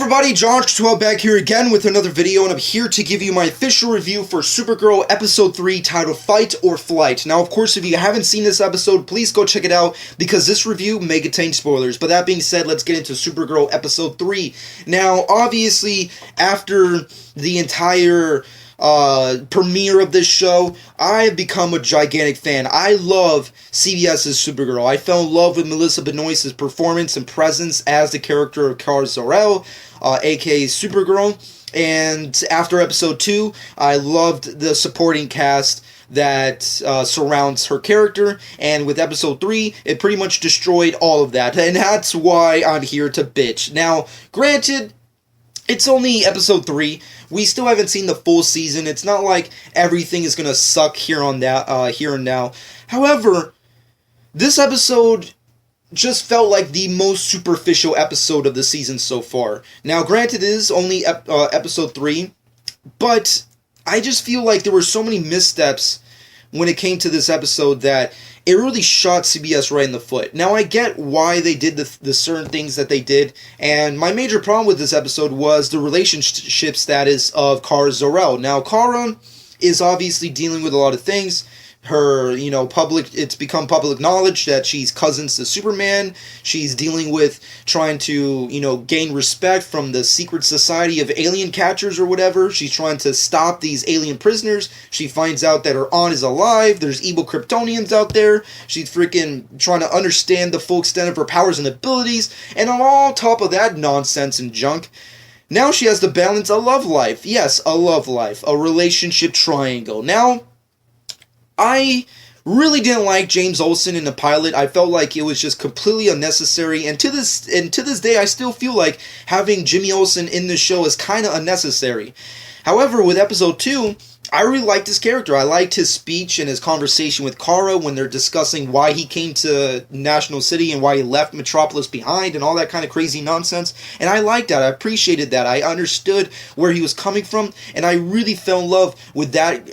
everybody, John12 back here again with another video, and I'm here to give you my official review for Supergirl Episode 3 titled Fight or Flight. Now, of course, if you haven't seen this episode, please go check it out, because this review may contain spoilers. But that being said, let's get into Supergirl Episode 3. Now, obviously, after the entire premiere of this show, I have become a gigantic fan. I love CBS's Supergirl. I fell in love with Melissa Benoist's performance and presence as the character of Zor-El, aka Supergirl. And after episode 2, I loved the supporting cast that surrounds her character, and with episode 3, it pretty much destroyed all of that, and that's why I'm here to bitch. Now, granted, it's only episode 3. We still haven't seen the full season. It's not like everything is gonna suck here and now. However, this episode just felt like the most superficial episode of the season so far. Now, granted, it is only episode 3, but I just feel like there were so many missteps when it came to this episode that it really shot CBS right in the foot. Now, I get why they did the certain things that they did, and my major problem with this episode was the relationship status of Kara Zor-El. Now, Kara is obviously dealing with a lot of things. Her, it's become public knowledge that she's cousins to Superman. She's dealing with trying to, gain respect from the secret society of alien catchers or whatever. She's trying to stop these alien prisoners. She finds out that her aunt is alive. There's evil Kryptonians out there. She's freaking trying to understand the full extent of her powers and abilities. And on top of that nonsense and junk, now she has to balance a love life. Yes, a love life. A relationship triangle. Now, I really didn't like James Olsen in the pilot. I felt like it was just completely unnecessary, and to this day, I still feel like having Jimmy Olsen in the show is kind of unnecessary. However, with episode 2, I really liked his character. I liked his speech and his conversation with Kara when they're discussing why he came to National City and why he left Metropolis behind and all that kind of crazy nonsense. And I liked that. I appreciated that. I understood where he was coming from, and I really fell in love with that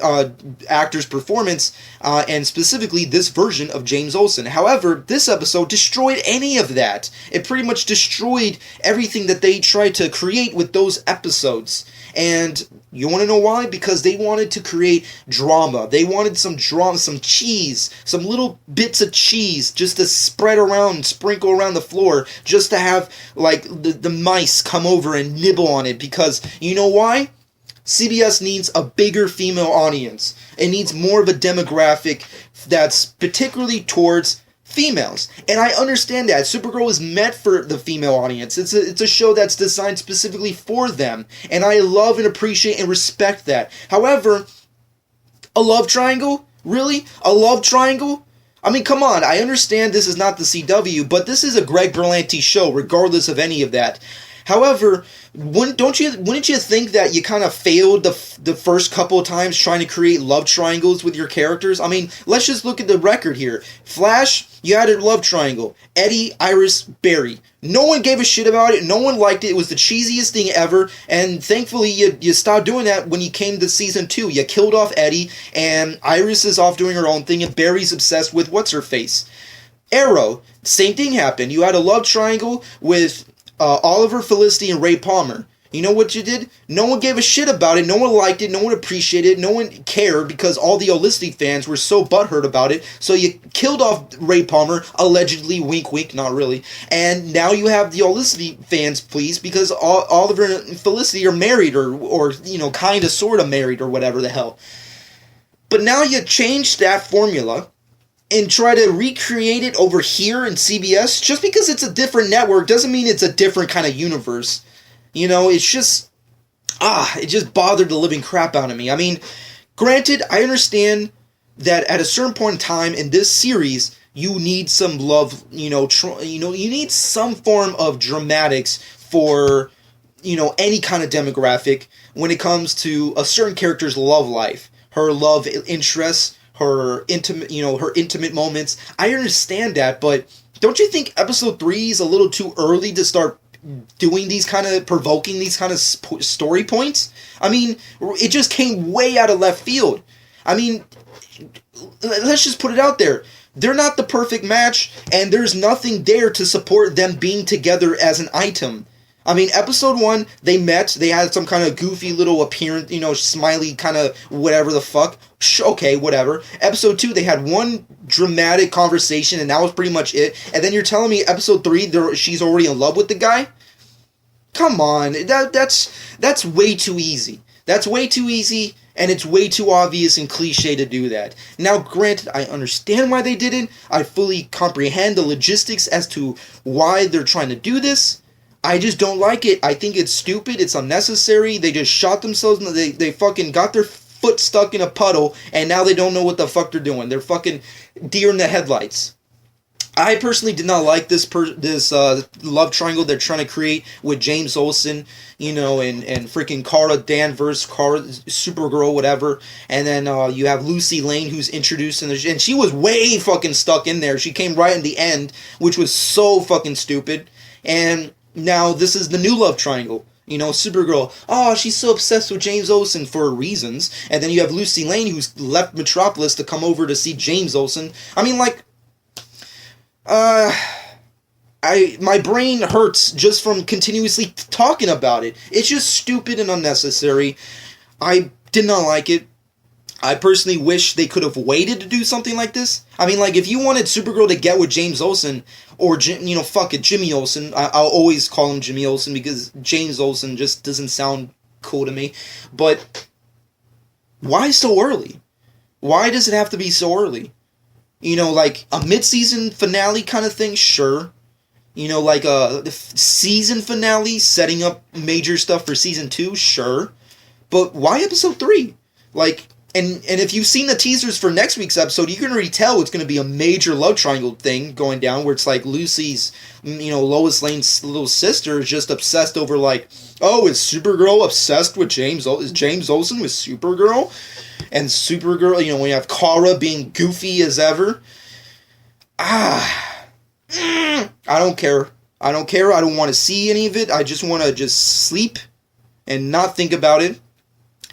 actor's performance, and specifically this version of James Olsen. However, this episode destroyed any of that. It pretty much destroyed everything that they tried to create with those episodes. And you want to know why? Because they wanted to create drama. They wanted some drama, some cheese, some little bits of cheese just to spread around, sprinkle around the floor, just to have, like, the mice come over and nibble on it. Because, you know why? CBS needs a bigger female audience. It needs more of a demographic that's particularly towards females, and I understand that. Supergirl is meant for the female audience. It's a show that's designed specifically for them, and I love and appreciate and respect that. However, a love triangle? Really? A love triangle? I mean, come on, I understand this is not the CW, but this is a Greg Berlanti show, regardless of any of that. However, wouldn't you think that you kind of failed the first couple of times trying to create love triangles with your characters? I mean, let's just look at the record here. Flash, you had a love triangle. Eddie, Iris, Barry. No one gave a shit about it. No one liked it. It was the cheesiest thing ever. And thankfully, you stopped doing that when you came to season 2. You killed off Eddie, and Iris is off doing her own thing, and Barry's obsessed with what's-her-face. Arrow, same thing happened. You had a love triangle with Oliver, Felicity, and Ray Palmer. You know what you did? No one gave a shit about it. No one liked it. No one appreciated it. No one cared because all the Olicity fans were so butthurt about it. So you killed off Ray Palmer, allegedly, wink wink, not really. And now you have the Olicity fans pleased because Oliver and Felicity are married or kind of sort of married or whatever the hell. But now you changed that formula and try to recreate it over here in CBS. Just because it's a different network doesn't mean it's a different kind of universe. It's just, it just bothered the living crap out of me. I mean, granted, I understand that at a certain point in time in this series, you need some love, you need some form of dramatics for, any kind of demographic when it comes to a certain character's love life, her love interests, her intimate moments. I understand that, but don't you think episode 3 is a little too early to start doing provoking these kind of story points? I mean, it just came way out of left field. I mean, let's just put it out there. They're not the perfect match, and there's nothing there to support them being together as an item. I mean, episode 1, they met, they had some kind of goofy little appearance, smiley kind of whatever the fuck. Okay, whatever. Episode 2, they had one dramatic conversation, and that was pretty much it. And then you're telling me episode 3, she's already in love with the guy? Come on, that's way too easy. That's way too easy, and it's way too obvious and cliche to do that. Now, granted, I understand why they did it. I fully comprehend the logistics as to why they're trying to do this. I just don't like it. I think it's stupid. It's unnecessary. They just shot themselves. They fucking got their foot stuck in a puddle, and now they don't know what the fuck they're doing. They're fucking deer in the headlights. I personally did not like this love triangle they're trying to create with James Olsen, and freaking Kara Danvers, Supergirl, whatever. And then you have Lucy Lane, who's introduced and she was way fucking stuck in there. She came right in the end, which was so fucking stupid. And now this is the new love triangle. Supergirl, she's so obsessed with James Olsen for reasons. And then you have Lucy Lane, who's left Metropolis to come over to see James Olsen. I mean, my brain hurts just from continuously talking about it. It's just stupid and unnecessary. I did not like it. I personally wish they could have waited to do something like this. I mean, if you wanted Supergirl to get with James Olsen, or, fuck it, Jimmy Olsen. I'll always call him Jimmy Olsen because James Olsen just doesn't sound cool to me. But why so early? Why does it have to be so early? A mid-season finale kind of thing, sure. A season finale setting up major stuff for season 2, sure. But why episode 3? And if you've seen the teasers for next week's episode, you can already tell it's going to be a major love triangle thing going down, where it's Lucy's, Lois Lane's little sister is just obsessed over is Supergirl obsessed with James? Is James Olsen with Supergirl? And Supergirl, when you have Kara being goofy as ever. I don't care. I don't want to see any of it. I just want to sleep and not think about it,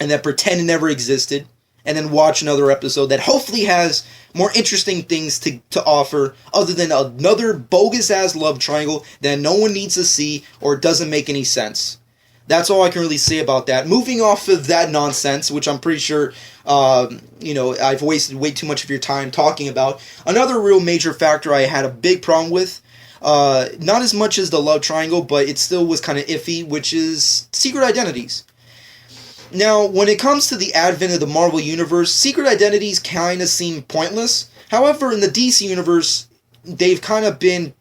and then pretend it never existed, and then watch another episode that hopefully has more interesting things to offer other than another bogus-ass love triangle that no one needs to see or doesn't make any sense. That's all I can really say about that. Moving off of that nonsense, which I'm pretty sure, I've wasted way too much of your time talking about. Another real major factor I had a big problem with, not as much as the love triangle, but it still was kind of iffy, which is secret identities. Now, when it comes to the advent of the Marvel Universe, secret identities kind of seem pointless. However, in the DC Universe, they've kind of been,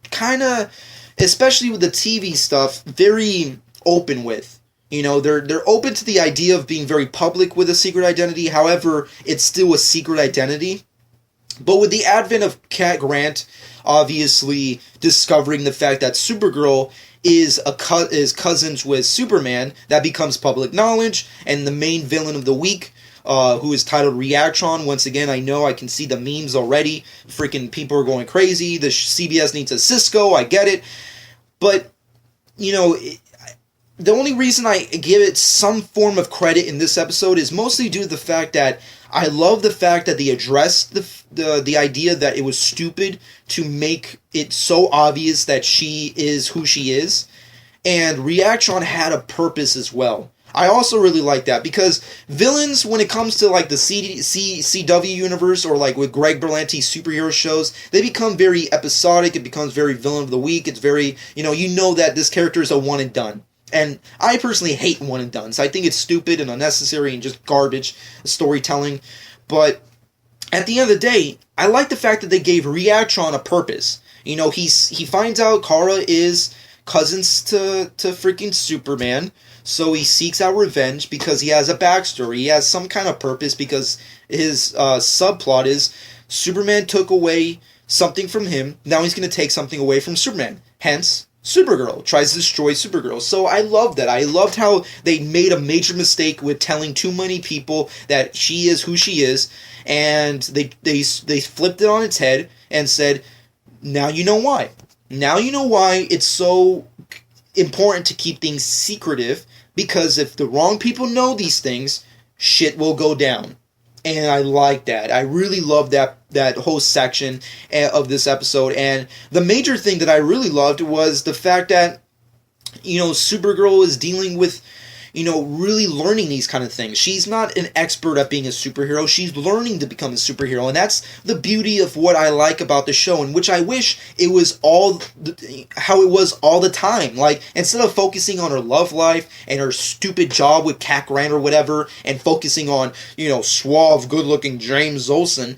especially with the TV stuff, very open with. They're open to the idea of being very public with a secret identity. However, it's still a secret identity. But with the advent of Cat Grant, obviously discovering the fact that Supergirl is cousins with Superman, that becomes public knowledge, and the main villain of the week, who is titled Reactron. Once again, I know I can see the memes already. Freaking people are going crazy. The CBS needs a Cisco. I get it. But, the only reason I give it some form of credit in this episode is mostly due to the fact that I love the fact that they addressed the idea that it was stupid to make it so obvious that she is who she is. And Reactron had a purpose as well. I also really like that, because villains, when it comes to the CW universe, or with Greg Berlanti's superhero shows, they become very episodic. It becomes very villain of the week. It's very, that this character is a one and done. And I personally hate one and dones. I think it's stupid and unnecessary and just garbage storytelling. But at the end of the day, I like the fact that they gave Reactron a purpose. He finds out Kara is cousins to freaking Superman. So he seeks out revenge because he has a backstory. He has some kind of purpose, because his subplot is Superman took away something from him. Now he's going to take something away from Superman. Hence, Supergirl tries to destroy Supergirl. So I loved that. I loved how they made a major mistake with telling too many people that she is who she is, and they flipped it on its head and said, now you know why. Now you know why it's so important to keep things secretive, because if the wrong people know these things, shit will go down. And I like that. I really love that whole section of this episode. And the major thing that I really loved was the fact that Supergirl is dealing with, really learning these kind of things. She's not an expert at being a superhero. She's learning to become a superhero. And that's the beauty of what I like about the show, and which I wish it was how it was all the time. Like, instead of focusing on her love life and her stupid job with Cat Grant or whatever, and focusing on, suave, good-looking James Olsen,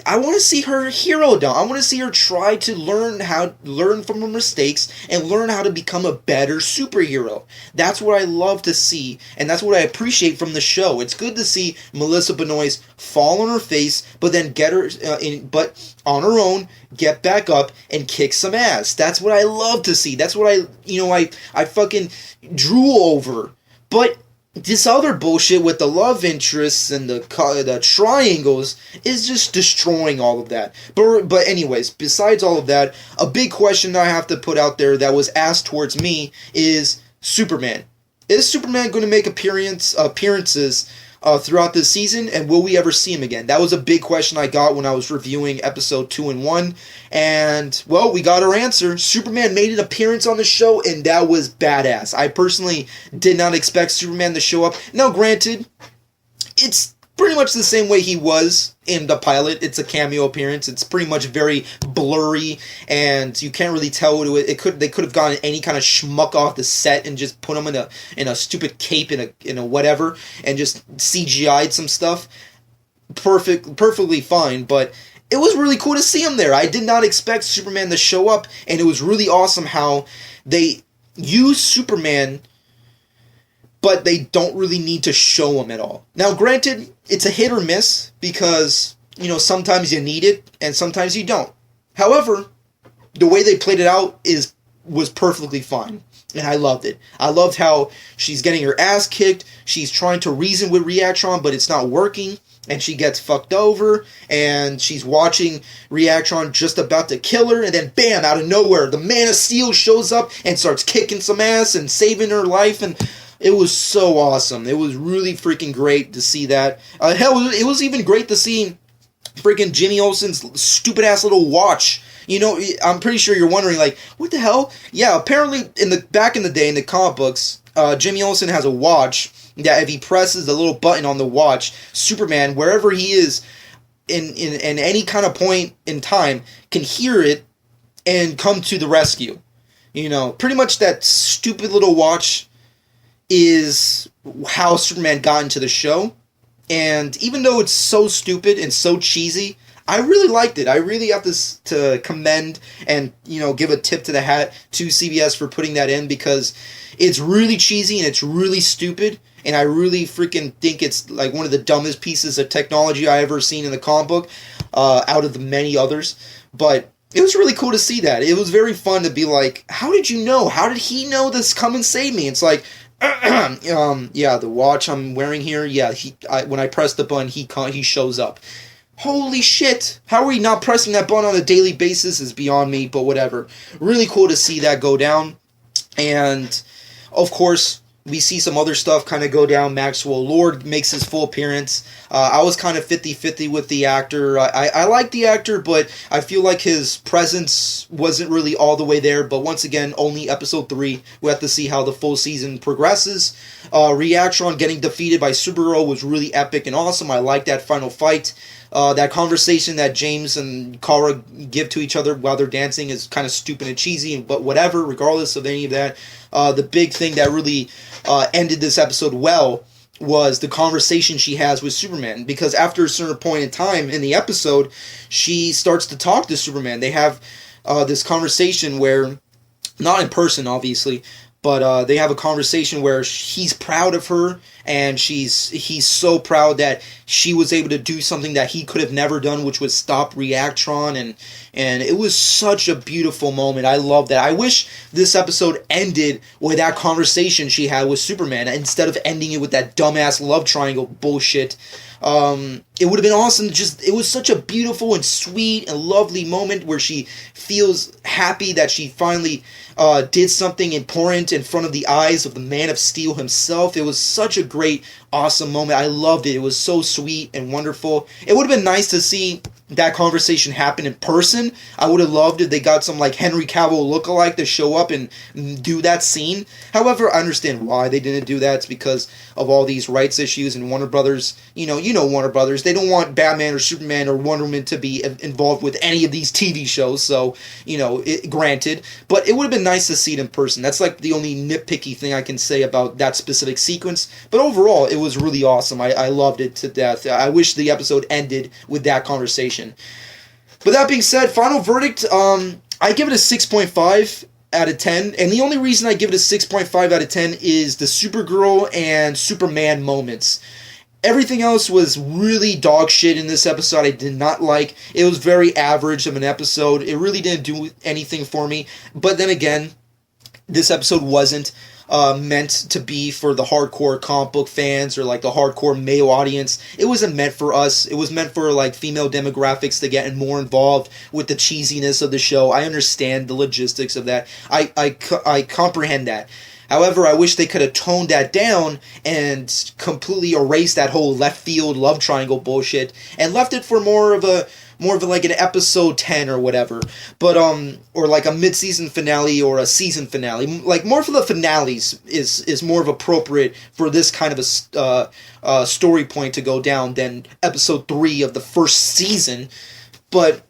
I want to see her hero down. I want to see her try to learn from her mistakes and learn how to become a better superhero. That's what I love to see. And that's what I appreciate from the show. It's good to see Melissa Benoist fall on her face, but then but on her own, get back up and kick some ass. That's what I love to see. That's what I fucking drool over. But this other bullshit with the love interests and the triangles is just destroying all of that. But anyways, besides all of that, a big question I have to put out there that was asked towards me is Superman. Is Superman going to make appearances throughout this season, and will we ever see him again? That was a big question I got when I was reviewing episode 2 and 1, and, well, we got our answer. Superman made an appearance on the show, and that was badass. I personally did not expect Superman to show up. Now, granted, it's pretty much the same way he was in the pilot. It's a cameo appearance. It's pretty much very blurry, and you can't really tell what they could have gotten any kind of schmuck off the set and just put him in a stupid cape in a whatever and just CGI'd some stuff. Perfectly fine, but it was really cool to see him there. I did not expect Superman to show up, and it was really awesome how they use Superman, but they don't really need to show him at all. Now, granted, it's a hit or miss because, sometimes you need it and sometimes you don't. However, the way they played it out was perfectly fine, and I loved it. I loved how she's getting her ass kicked, she's trying to reason with Reactron, but it's not working, and she gets fucked over, and she's watching Reactron just about to kill her, and then bam, out of nowhere, the Man of Steel shows up and starts kicking some ass and saving her life, and it was so awesome. It was really freaking great to see that. Hell, it was even great to see freaking Jimmy Olsen's stupid-ass little watch. I'm pretty sure you're wondering, like, what the hell? Yeah, apparently, back in the day, in the comic books, Jimmy Olsen has a watch that if he presses the little button on the watch, Superman, wherever he is in any kind of point in time, can hear it and come to the rescue. Pretty much that stupid little watch is how Superman got into the show, and even though it's so stupid and so cheesy, I really liked it. I really have to commend and, give a tip to the hat to CBS for putting that in, because it's really cheesy and it's really stupid, and I really freaking think it's like one of the dumbest pieces of technology I ever seen in the comic book, out of the many others, but it was really cool to see that. It was very fun to be like, how did you know? How did he know this? Come and save me. It's like, yeah, the watch I'm wearing here, yeah, when I press the button, he shows up. Holy shit! How are we not pressing that button on a daily basis is beyond me, but whatever. Really cool to see that go down. And, of course, we see some other stuff kind of go down. Maxwell Lord makes his full appearance. I was kind of 50-50 with the actor. I like the actor, but I feel like his presence wasn't really all the way there. But once again, only episode 3. We have to see how the full season progresses. Reactron getting defeated by Supergirl was really epic and awesome. I like that final fight. That conversation that James and Kara give to each other while they're dancing is kind of stupid and cheesy, but whatever, regardless of any of that. The big thing that really ended this episode well was the conversation she has with Superman, because after a certain point in time in the episode, she starts to talk to Superman. They have this conversation where, not in person obviously, but they have a conversation where he's proud of her, and he's so proud that she was able to do something that he could have never done, which was stop Reactron, and it was such a beautiful moment. I love that. I wish this episode ended with that conversation she had with Superman, instead of ending it with that dumbass love triangle bullshit. It would have been awesome. It was such a beautiful and sweet and lovely moment where she feels happy that she finally did something important in front of the eyes of the Man of Steel himself. It was such a great, awesome moment. I loved it. It was so sweet and wonderful. It would have been nice to see that conversation happen in person. I would have loved if they got some like Henry Cavill lookalike to show up and do that scene. However, I understand why they didn't do that. It's because of all these rights issues and Warner Brothers. You know Warner Brothers. They don't want Batman or Superman or Wonder Woman to be involved with any of these TV shows. So granted, but it would have been nice to see it in person. That's like the only nitpicky thing I can say about that specific sequence. But overall, it was really awesome. I loved it to death. I wish the episode ended with that conversation. But that being said, final verdict, I give it a 6.5 out of 10. And the only reason I give it a 6.5 out of 10 is the Supergirl and Superman moments. Everything else was really dog shit in this episode. I did not like. It was very average of an episode. It really didn't do anything for me. But then again, this episode wasn't meant to be for the hardcore comic book fans or like the hardcore male audience. It wasn't meant for us. It was meant for like female demographics to get more involved with the cheesiness of the show. I understand the logistics of that. I comprehend that. However, I wish they could have toned that down and completely erased that whole left field love triangle bullshit and left it for more of like an episode 10 or whatever. But or like a mid-season finale or a season finale. Like more for the finales is more of appropriate for this kind of a story point to go down than episode 3 of the first season. But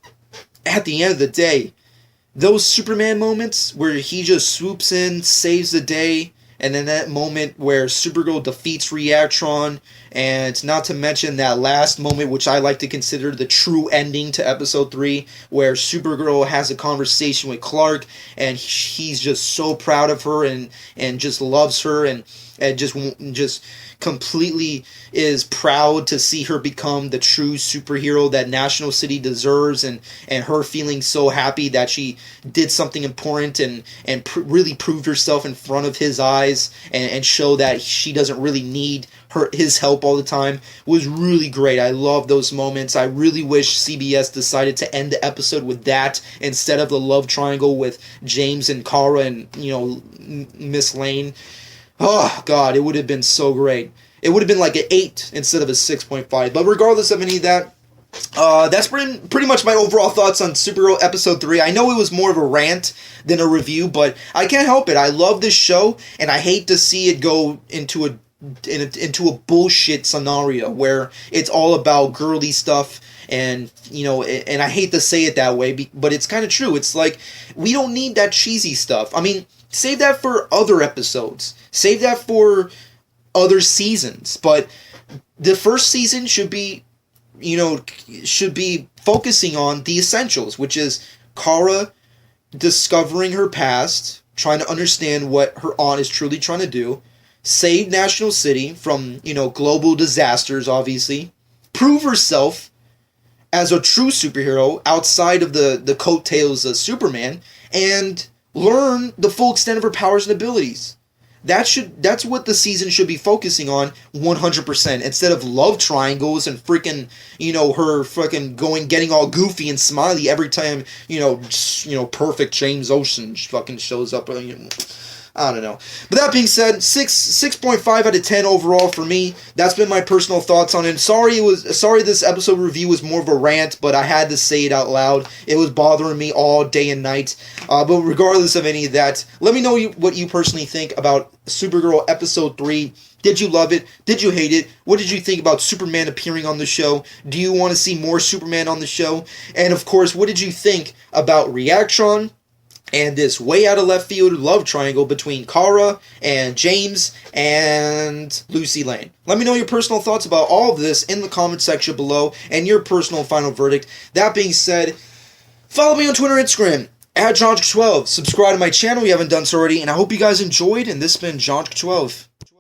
at the end of the day, those Superman moments where he just swoops in, saves the day, and then that moment where Supergirl defeats Reactron, and not to mention that last moment, which I like to consider the true ending to episode 3, where Supergirl has a conversation with Clark, and he's just so proud of her and just loves her and just completely is proud to see her become the true superhero that National City deserves, and her feeling so happy that she did something important and really proved herself in front of his eyes and show that she doesn't really need his help all the time was really great. I love those moments. I really wish CBS decided to end the episode with that instead of the love triangle with James and Kara and Miss Lane. Oh, God, it would have been so great. It would have been like an 8 instead of a 6.5. But regardless of any of that, that's pretty much my overall thoughts on Supergirl Episode 3. I know it was more of a rant than a review, but I can't help it. I love this show, and I hate to see it go into a bullshit scenario where it's all about girly stuff. And I hate to say it that way, but it's kind of true. It's like, we don't need that cheesy stuff. I mean, save that for other episodes. Save that for other seasons. But the first season should be focusing on the essentials, which is Kara discovering her past, trying to understand what her aunt is truly trying to do, save National City from, global disasters, obviously, prove herself as a true superhero outside of the coattails of Superman, and learn the full extent of her powers and abilities. That's what the season should be focusing on 100%, instead of love triangles and freaking, her fucking getting all goofy and smiley every time, perfect James Ocean fucking shows up. I don't know. But that being said, 6.5 out of 10 overall for me. That's been my personal thoughts on it. Sorry this episode review was more of a rant, but I had to say it out loud. It was bothering me all day and night. But regardless of any of that, let me know what you personally think about Supergirl Episode 3. Did you love it? Did you hate it? What did you think about Superman appearing on the show? Do you want to see more Superman on the show? And of course, what did you think about Reactron and this way out of left field love triangle between Kara and James and Lucy Lane? Let me know your personal thoughts about all of this in the comment section below and your personal final verdict. That being said, follow me on Twitter and Instagram at JohnJock12. Subscribe to my channel if you haven't done so already, and I hope you guys enjoyed, and this has been JohnJock12.